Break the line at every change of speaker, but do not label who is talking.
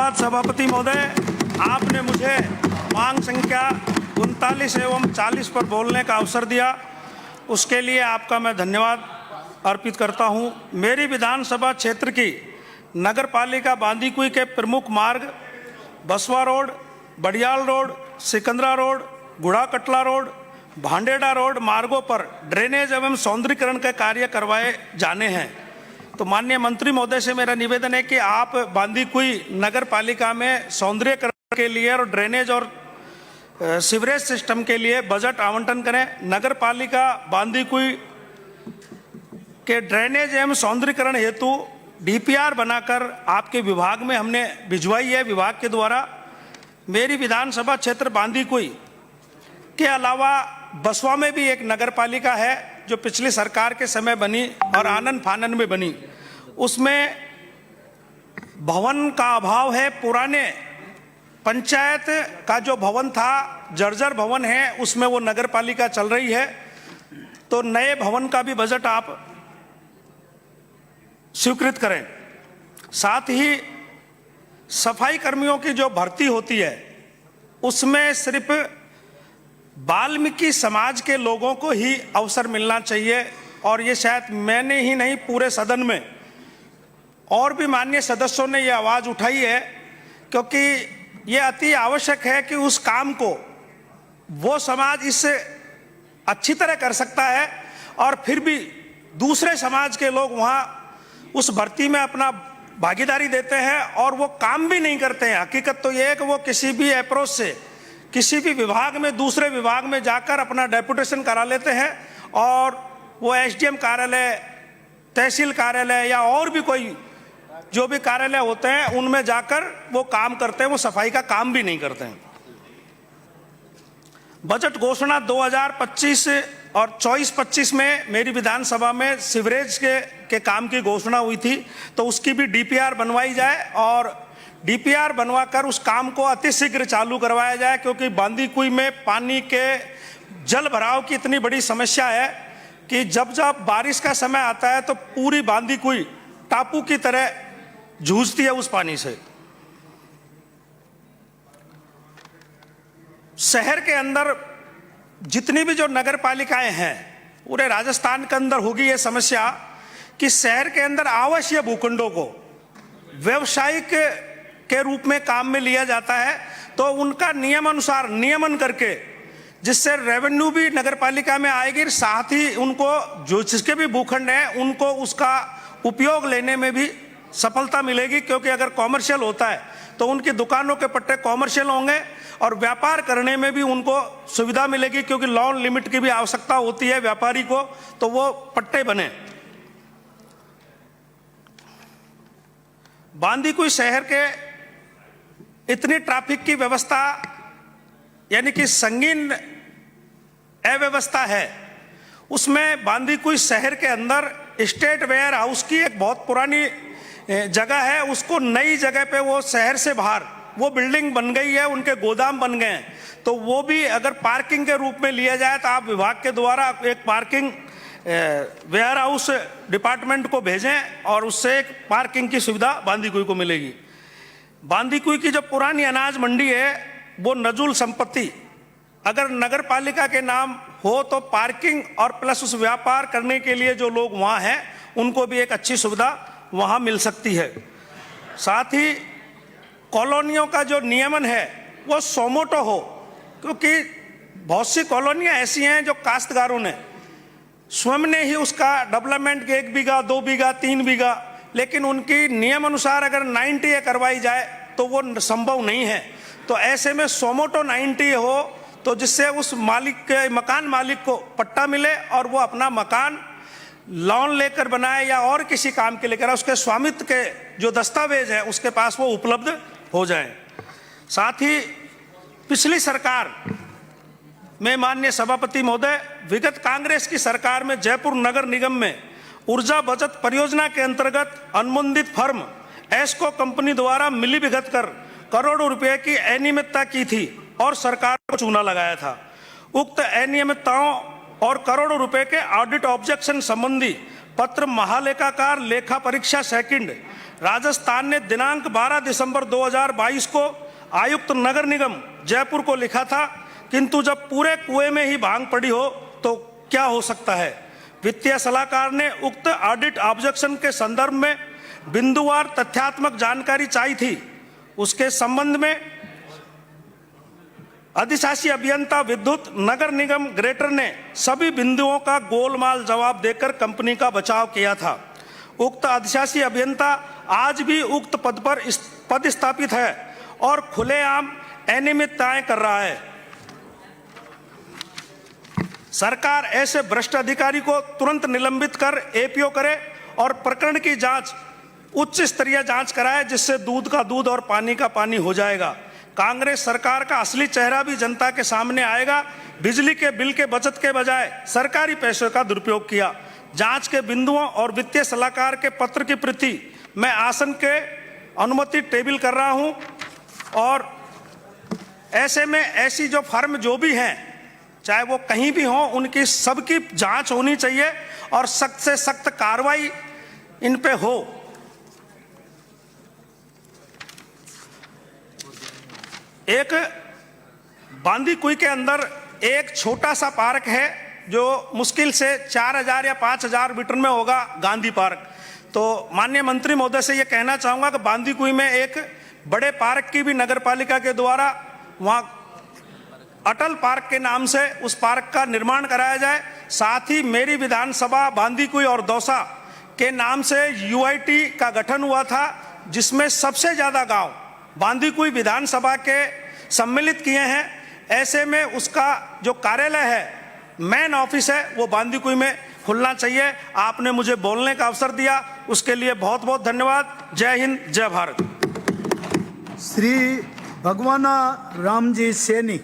धन्यवाद सभापति महोदय। आपने मुझे मांग संख्या 39 एवं 40 पर बोलने का अवसर दिया, उसके लिए आपका मैं धन्यवाद अर्पित करता हूं। मेरी विधानसभा क्षेत्र की नगर पालिका बांदीकुई के प्रमुख मार्ग बसवा road, Badiyal road, Sikandra road, गुड़ा कटला रोड, भांडेड़ा रोड मार्गों पर ड्रेनेज एवं सौंदर्यीकरण के कार्य करवाए जाने हैं। तो माननीय मंत्री महोदय से मेरा निवेदन है कि आप बांदीकुई नगर पालिका में सौंदर्यीकरण के लिए और ड्रेनेज और सीवरेज सिस्टम के लिए बजट आवंटन करें। नगर पालिका बांदीकुई के ड्रेनेज एवं सौंदर्यीकरण हेतु डीपीआर बनाकर आपके विभाग में हमने भिजवाई है। विभाग के द्वारा मेरी विधानसभा क्षेत्र बांदीकुई के अलावा बसवा में भी एक नगर पालिका है जो पिछली सरकार के समय बनी और आनन फानन में बनी। उसमें भवन का अभाव है। पुराने पंचायत का जो भवन था, जर्जर भवन है, उसमें वो नगर पालिका चल रही है। तो नए भवन का भी बजट आप स्वीकृत करें। साथ ही सफाई कर्मियों की जो भर्ती होती है उसमें सिर्फ वाल्मीकि समाज के लोगों को ही अवसर मिलना चाहिए। और ये शायद मैंने ही नहीं, पूरे सदन में और भी माननीय सदस्यों ने ये आवाज़ उठाई है, क्योंकि ये अति आवश्यक है कि उस काम को वो समाज इससे अच्छी तरह कर सकता है और फिर भी दूसरे समाज के लोग वहाँ उस भर्ती में अपना भागीदारी देते हैं और वो काम भी नहीं करते हैं। हकीकत तो ये है कि वो किसी भी अप्रोच से किसी भी विभाग में, दूसरे विभाग में जाकर अपना डेपुटेशन करा लेते हैं और वो एसडीएम कार्यालय, तहसील कार्यालय या और भी कोई जो भी कार्यालय होते हैं उनमें जाकर वो काम करते हैं, वो सफाई का काम भी नहीं करते हैं। बजट घोषणा 2025 और 24-25 में मेरी विधानसभा में सीवरेज के काम की घोषणा हुई थी, तो उसकी भी डीपीआर बनवाई जाए और डीपीआर बनवाकर उस काम को अतिशीघ्र चालू करवाया जाए, क्योंकि बांदीकुई में पानी के जल भराव की इतनी बड़ी समस्या है कि जब जब बारिश का समय आता है तो पूरी बांदीकुई टापू की तरह जूझती है उस पानी से। शहर के अंदर जितनी भी जो नगर पालिकाएं हैं, पूरे राजस्थान के अंदर होगी ये समस्या कि शहर के अंदर आवासीय भूखंडों को व्यवसायिक के रूप में काम में लिया जाता है, तो उनका नियमानुसार नियमन करके जिससे रेवेन्यू भी नगर पालिका में आएगी, साथ ही उनको जो जिसके भी भूखंड हैं उनको उसका उपयोग लेने में भी सफलता मिलेगी। क्योंकि अगर कॉमर्शियल होता है तो उनकी दुकानों के पट्टे कॉमर्शियल होंगे और व्यापार करने में भी उनको सुविधा मिलेगी, क्योंकि लोन लिमिट की भी आवश्यकता होती है व्यापारी को, तो वो पट्टे बने। बांदीकुई शहर के इतनी ट्रैफिक की व्यवस्था यानी कि संगीन अव्यवस्था है, उसमें बांदीकुई शहर के अंदर स्टेट वेयर हाउस की एक बहुत पुरानी जगह है, उसको नई जगह पे वो शहर से बाहर वो बिल्डिंग बन गई है, उनके गोदाम बन गए हैं, तो वो भी अगर पार्किंग के रूप में लिया जाए तो आप विभाग के द्वारा एक पार्किंग वेयर हाउस डिपार्टमेंट को भेजें और उससे एक पार्किंग की सुविधा बांदीकुई को मिलेगी। बांदीकुई की जो पुरानी अनाज मंडी है वो नजुल संपत्ति अगर नगर पालिका के नाम हो तो पार्किंग और प्लस उस व्यापार करने के लिए जो लोग वहाँ हैं उनको भी एक अच्छी सुविधा वहाँ मिल सकती है। साथ ही कॉलोनियों का जो नियमन है वो सोमोटो हो, क्योंकि बहुत सी कॉलोनियाँ ऐसी हैं जो काश्तकारों ने स्वयं ने ही उसका डेवलपमेंट 1 बीघा 2 बीघा 3 बीघा, लेकिन उनकी नियम अनुसार अगर 90 करवाई जाए तो वो संभव नहीं है। तो ऐसे में सोमोटो 90 हो तो जिससे उस मालिक के मकान मालिक को पट्टा मिले और वो अपना मकान लोन लेकर बनाए या और किसी काम के लिए कराए, उसके स्वामित्व के जो दस्तावेज हैं उसके पास वो उपलब्ध हो जाए। साथ ही पिछली सरकार में माननीय सभापति महोदय, विगत कांग्रेस की सरकार में जयपुर नगर निगम में ऊर्जा बचत परियोजना के अंतर्गत अनुबंधित फर्म एस्को कंपनी द्वारा मिलीभगत कर करोड़ों रुपए की अनियमितता की थी और सरकार को चूना लगाया था। उक्त अनियमितताओं और करोड़ों रुपए के ऑडिट ऑब्जेक्शन संबंधी पत्र महालेखाकार लेखा परीक्षा सेकंड राजस्थान ने दिनांक 12 दिसंबर 2022 को आयुक्त नगर निगम जयपुर को लिखा था, किंतु जब पूरे कुएं में ही भांग पड़ी हो तो क्या हो सकता है। वित्तीय सलाहकार ने उक्त ऑडिट ऑब्जेक्शन के संदर्भ में बिंदुवार तथ्यात्मक जानकारी चाहिए थी। उसके संबंध में अधिशासी अभियंता विद्युत नगर निगम ग्रेटर ने सभी बिंदुओं का गोलमाल जवाब देकर कंपनी का बचाव किया था। उक्त अधिशासी अभियंता आज भी उक्त पद पर पदस्थापित है और खुलेआम अनियमितताएं कर रहा है। सरकार ऐसे भ्रष्ट अधिकारी को तुरंत निलंबित कर एपीओ करे और प्रकरण की जांच उच्च स्तरीय जांच कराए, जिससे दूध का दूध और पानी का पानी हो जाएगा। कांग्रेस सरकार का असली चेहरा भी जनता के सामने आएगा। बिजली के बिल के बचत के बजाय सरकारी पैसों का दुरुपयोग किया। जांच के बिंदुओं और वित्तीय सलाहकार के पत्र की प्रति मैं आसन के अनुमति टेबल कर रहा हूं और ऐसे में ऐसी जो फर्म जो भी हैं, चाहे वो कहीं भी हो, उनकी सबकी जांच होनी चाहिए और सख्त से सख्त कार्रवाई इन पे हो। एक बांदीकुई के अंदर एक छोटा सा पार्क है जो मुश्किल से 4000 या 5000 मीटर में होगा, गांधी पार्क। तो माननीय मंत्री महोदय से ये कहना चाहूँगा कि बांदीकुई में एक बड़े पार्क की भी नगर पालिका के द्वारा वहाँ अटल पार्क के नाम से उस पार्क का निर्माण कराया जाए। साथ ही मेरी विधानसभा बांदीकुई और दौसा के नाम से यूआईटी का गठन हुआ था, जिसमें सबसे ज़्यादा गांव बांदीकुई विधानसभा के सम्मिलित किए हैं। ऐसे में उसका जो कार्यालय है, मेन ऑफिस है, वो बांदीकुई में खुलना चाहिए। आपने मुझे बोलने का अवसर दिया, उसके लिए बहुत बहुत धन्यवाद। जय हिंद, जय भारत।
श्री भगवाना रामजी सैनी।